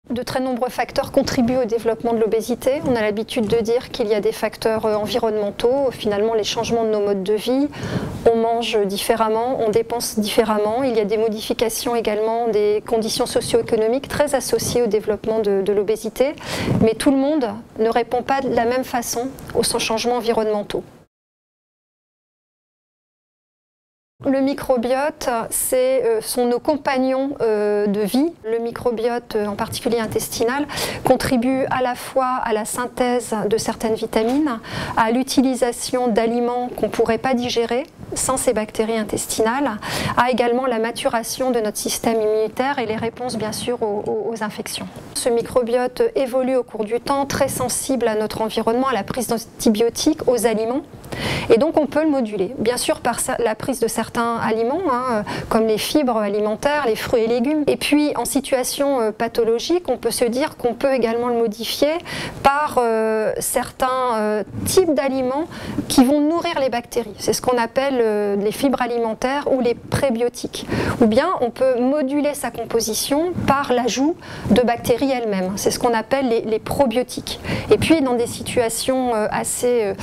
De très nombreux facteurs contribuent au développement de l'obésité. On a l'habitude de dire qu'il y a des facteurs environnementaux, finalement les changements de nos modes de vie, on mange différemment, on dépense différemment. Il y a des modifications également des conditions socio-économiques très associées au développement de l'obésité, mais tout le monde ne répond pas de la même façon aux changements environnementaux. Le microbiote, sont nos compagnons de vie. Le microbiote, en particulier intestinal, contribue à la fois à la synthèse de certaines vitamines, à l'utilisation d'aliments qu'on ne pourrait pas digérer sans ces bactéries intestinales, à également la maturation de notre système immunitaire et les réponses bien sûr aux infections. Ce microbiote évolue au cours du temps, très sensible à notre environnement, à la prise d'antibiotiques, aux aliments. Et donc on peut le moduler, bien sûr par la prise de certains aliments, comme les fibres alimentaires, les fruits et légumes. Et puis en situation pathologique, on peut se dire qu'on peut également le modifier par certains types d'aliments qui vont nourrir les bactéries. C'est ce qu'on appelle les fibres alimentaires ou les prébiotiques. Ou bien on peut moduler sa composition par l'ajout de bactéries elles-mêmes. C'est ce qu'on appelle les probiotiques. Et puis dans des situations assez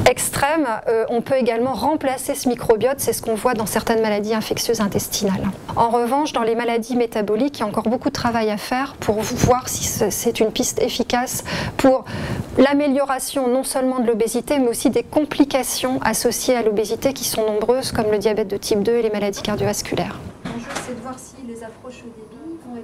extrême, on peut également remplacer ce microbiote, c'est ce qu'on voit dans certaines maladies infectieuses intestinales. En revanche, dans les maladies métaboliques, il y a encore beaucoup de travail à faire pour voir si c'est une piste efficace pour l'amélioration non seulement de l'obésité, mais aussi des complications associées à l'obésité qui sont nombreuses, comme le diabète de type 2 et les maladies cardiovasculaires. L'enjeu, c'est de voir si les approches au débit.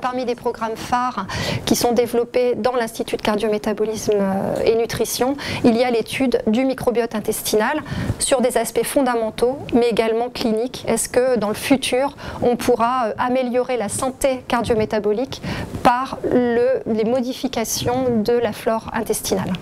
Parmi les programmes phares qui sont développés dans l'Institut de cardiométabolisme et nutrition, il y a l'étude du microbiote intestinal sur des aspects fondamentaux, mais également cliniques. Est-ce que dans le futur, on pourra améliorer la santé cardiométabolique par les modifications de la flore intestinale ?